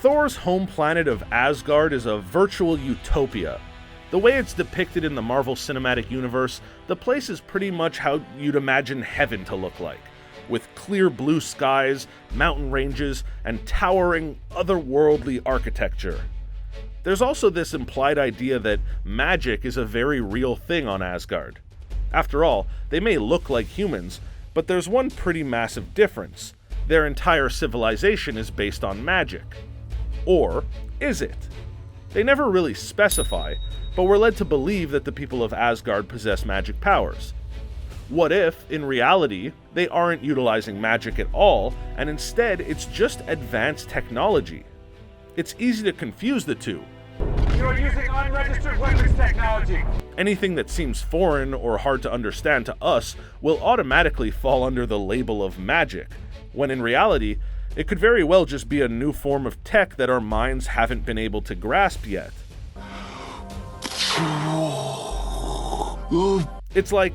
Thor's home planet of Asgard is a virtual utopia. The way it's depicted in the Marvel Cinematic Universe, the place is pretty much how you'd imagine heaven to look like, with clear blue skies, mountain ranges, and towering, otherworldly architecture. There's also this implied idea that magic is a very real thing on Asgard. After all, they may look like humans, but there's one pretty massive difference. Their entire civilization is based on magic. Or is it? They never really specify, but we're led to believe that the people of Asgard possess magic powers. What if, in reality, they aren't utilizing magic at all, and instead it's just advanced technology? It's easy to confuse the two. You're using unregistered weapons technology. Anything that seems foreign or hard to understand to us will automatically fall under the label of magic, when in reality, it could very well just be a new form of tech that our minds haven't been able to grasp yet. It's like,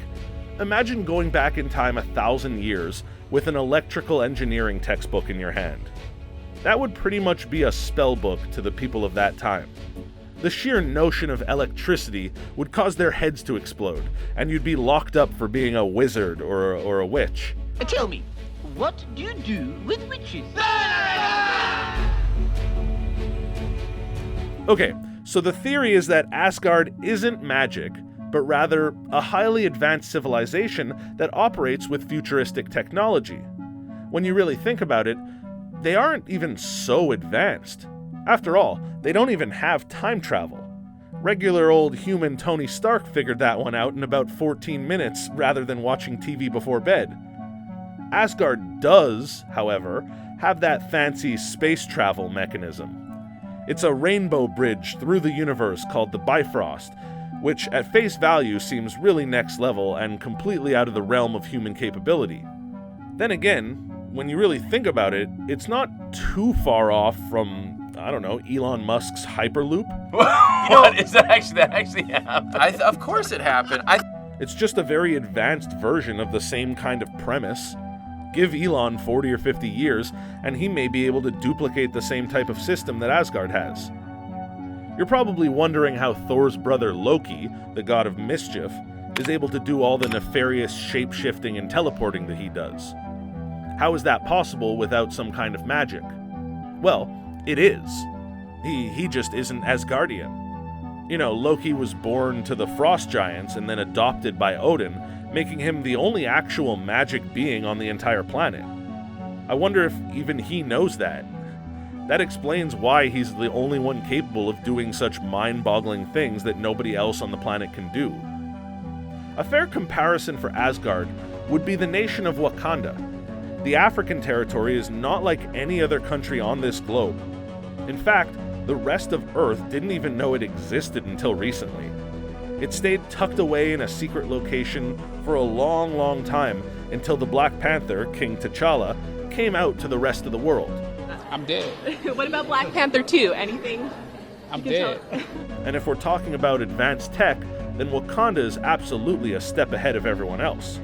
imagine going back in time 1,000 years with an electrical engineering textbook in your hand. That would pretty much be a spell book to the people of that time. The sheer notion of electricity would cause their heads to explode, and you'd be locked up for being a wizard or a witch. Tell me, what do you do with witches? Okay, so the theory is that Asgard isn't magic, but rather a highly advanced civilization that operates with futuristic technology. When you really think about it, they aren't even so advanced. After all, they don't even have time travel. Regular old human Tony Stark figured that one out in about 14 minutes rather than watching TV before bed. Asgard does, however, have that fancy space travel mechanism. It's a rainbow bridge through the universe called the Bifrost, which at face value seems really next level and completely out of the realm of human capability. Then again, when you really think about it, it's not too far off from, I don't know, Elon Musk's Hyperloop. What? Is that actually happened? Of course it happened. It's just a very advanced version of the same kind of premise. Give Elon 40 or 50 years, and he may be able to duplicate the same type of system that Asgard has. You're probably wondering how Thor's brother Loki, the god of mischief, is able to do all the nefarious shape-shifting and teleporting that he does. How is that possible without some kind of magic? Well, it is. He just isn't Asgardian. You know, Loki was born to the frost giants and then adopted by Odin, making him the only actual magic being on the entire planet. I wonder if even he knows that. That explains why he's the only one capable of doing such mind-boggling things that nobody else on the planet can do. A fair comparison for Asgard would be the nation of Wakanda. The African territory is not like any other country on this globe. In fact, the rest of Earth didn't even know it existed until recently. It stayed tucked away in a secret location for a long, long time until the Black Panther, King T'Challa, came out to the rest of the world. I'm dead. What about Black Panther 2? Anything? I'm dead. And if we're talking about advanced tech, then Wakanda is absolutely a step ahead of everyone else.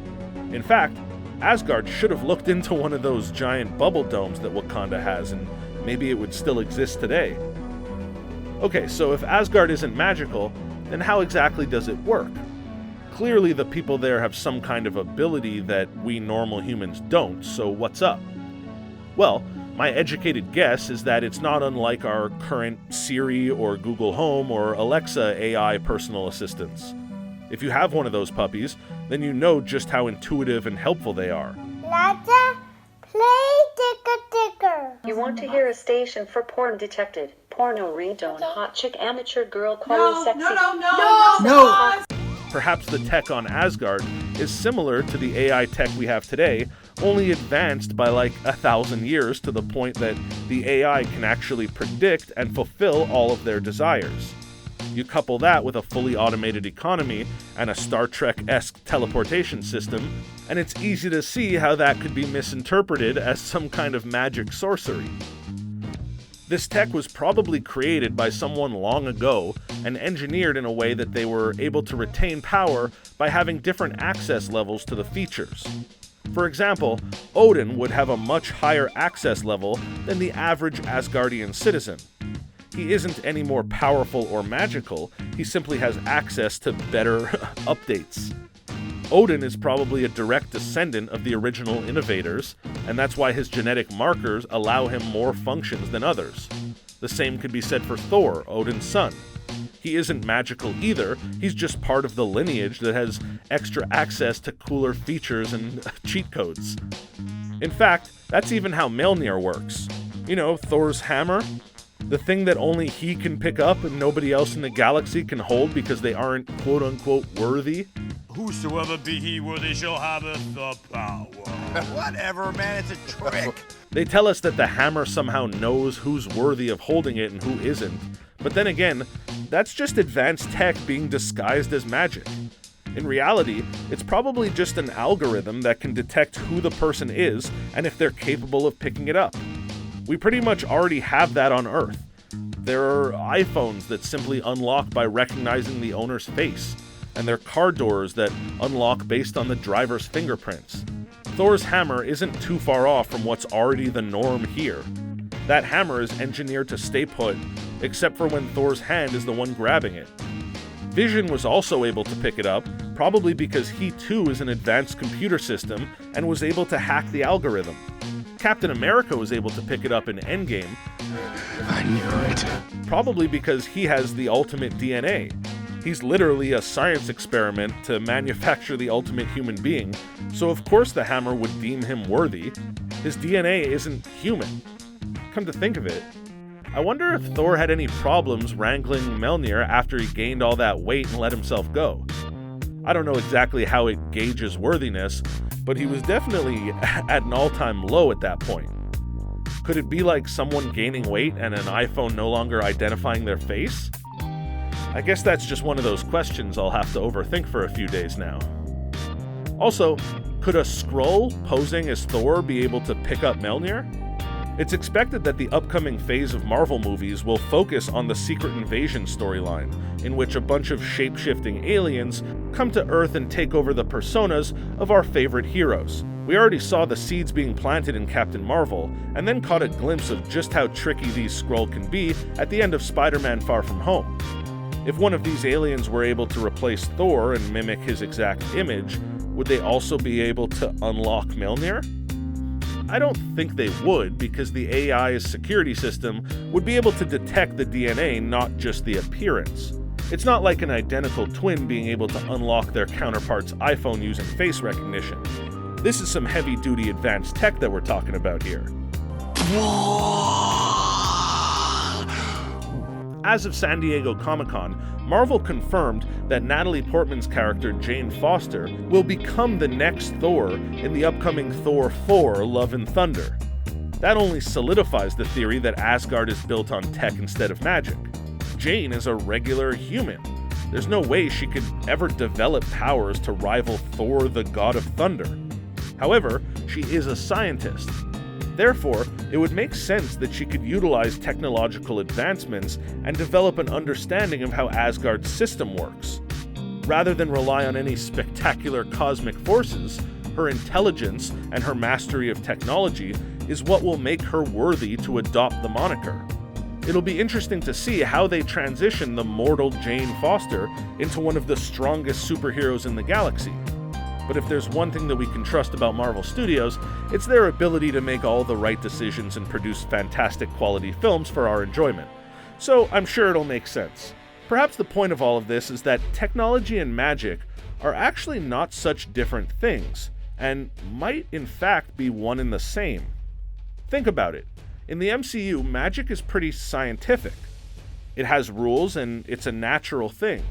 In fact, Asgard should have looked into one of those giant bubble domes that Wakanda has, and maybe it would still exist today. Okay, so if Asgard isn't magical, then how exactly does it work? Clearly the people there have some kind of ability that we normal humans don't, so what's up? Well, my educated guess is that it's not unlike our current Siri or Google Home or Alexa AI personal assistants. If you have one of those puppies, then you know just how intuitive and helpful they are. Alexa, play Ticker Ticker. You want to hear a station for porn detected. Porno ringtone, hot chick, amateur girl, calling sexy. No. Perhaps the tech on Asgard is similar to the AI tech we have today, only advanced by like 1,000 years to the point that the AI can actually predict and fulfill all of their desires. You couple that with a fully automated economy and a Star Trek-esque teleportation system, and it's easy to see how that could be misinterpreted as some kind of magic sorcery. This tech was probably created by someone long ago and engineered in a way that they were able to retain power by having different access levels to the features. For example, Odin would have a much higher access level than the average Asgardian citizen. He isn't any more powerful or magical, he simply has access to better updates. Odin is probably a direct descendant of the original innovators, and that's why his genetic markers allow him more functions than others. The same could be said for Thor, Odin's son. He isn't magical either, he's just part of the lineage that has extra access to cooler features and cheat codes. In fact, that's even how Mjolnir works. You know, Thor's hammer? The thing that only he can pick up and nobody else in the galaxy can hold because they aren't quote-unquote worthy? Whosoever be he worthy shall have the power. Whatever, man, it's a trick. They tell us that the hammer somehow knows who's worthy of holding it and who isn't, but then again, that's just advanced tech being disguised as magic. In reality, it's probably just an algorithm that can detect who the person is and if they're capable of picking it up. We pretty much already have that on Earth. There are iPhones that simply unlock by recognizing the owner's face, and there are car doors that unlock based on the driver's fingerprints. Thor's hammer isn't too far off from what's already the norm here. That hammer is engineered to stay put, except for when Thor's hand is the one grabbing it. Vision was also able to pick it up, probably because he too is an advanced computer system and was able to hack the algorithm. Captain America was able to pick it up in Endgame. I knew it. Probably because he has the ultimate DNA. He's literally a science experiment to manufacture the ultimate human being, so of course the hammer would deem him worthy. His DNA isn't human. Come to think of it, I wonder if Thor had any problems wrangling Mjolnir after he gained all that weight and let himself go. I don't know exactly how it gauges worthiness, but he was definitely at an all-time low at that point. Could it be like someone gaining weight and an iPhone no longer identifying their face? I guess that's just one of those questions I'll have to overthink for a few days now. Also, could a Skrull posing as Thor be able to pick up Mjolnir? It's expected that the upcoming phase of Marvel movies will focus on the Secret Invasion storyline, in which a bunch of shape-shifting aliens come to Earth and take over the personas of our favorite heroes. We already saw the seeds being planted in Captain Marvel, and then caught a glimpse of just how tricky these Skrull can be at the end of Spider-Man Far From Home. If one of these aliens were able to replace Thor and mimic his exact image, would they also be able to unlock Mjolnir? I don't think they would, because the AI's security system would be able to detect the DNA, not just the appearance. It's not like an identical twin being able to unlock their counterpart's iPhone using face recognition. This is some heavy-duty advanced tech that we're talking about here. As of San Diego Comic-Con, Marvel confirmed that Natalie Portman's character Jane Foster will become the next Thor in the upcoming Thor 4: Love and Thunder. That only solidifies the theory that Asgard is built on tech instead of magic. Jane is a regular human. There's no way she could ever develop powers to rival Thor, the God of Thunder. However, she is a scientist. Therefore, it would make sense that she could utilize technological advancements and develop an understanding of how Asgard's system works. Rather than rely on any spectacular cosmic forces, her intelligence and her mastery of technology is what will make her worthy to adopt the moniker. It'll be interesting to see how they transition the mortal Jane Foster into one of the strongest superheroes in the galaxy. But if there's one thing that we can trust about Marvel Studios, it's their ability to make all the right decisions and produce fantastic quality films for our enjoyment. So I'm sure it'll make sense. Perhaps the point of all of this is that technology and magic are actually not such different things, and might in fact be one and the same. Think about it. In the MCU, magic is pretty scientific. It has rules and it's a natural thing.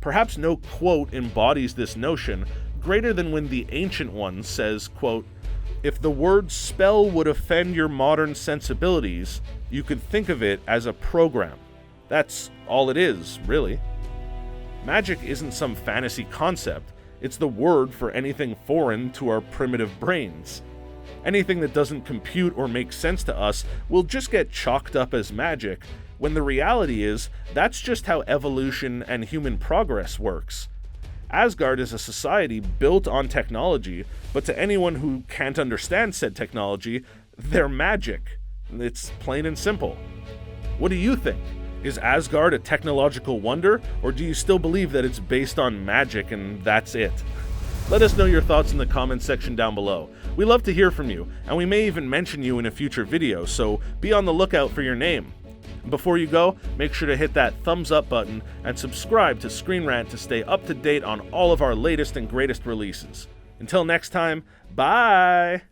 Perhaps no quote embodies this notion greater than when the Ancient One says, quote, "If the word spell would offend your modern sensibilities, you could think of it as a program." That's all it is, really. Magic isn't some fantasy concept, it's the word for anything foreign to our primitive brains. Anything that doesn't compute or make sense to us will just get chalked up as magic, when the reality is that's just how evolution and human progress works. Asgard is a society built on technology, but to anyone who can't understand said technology, they're magic. It's plain and simple. What do you think? Is Asgard a technological wonder, or do you still believe that it's based on magic and that's it? Let us know your thoughts in the comments section down below. We love to hear from you, and we may even mention you in a future video, so be on the lookout for your name. Before you go, make sure to hit that thumbs up button and subscribe to Screen Rant to stay up to date on all of our latest and greatest releases. Until next time, bye!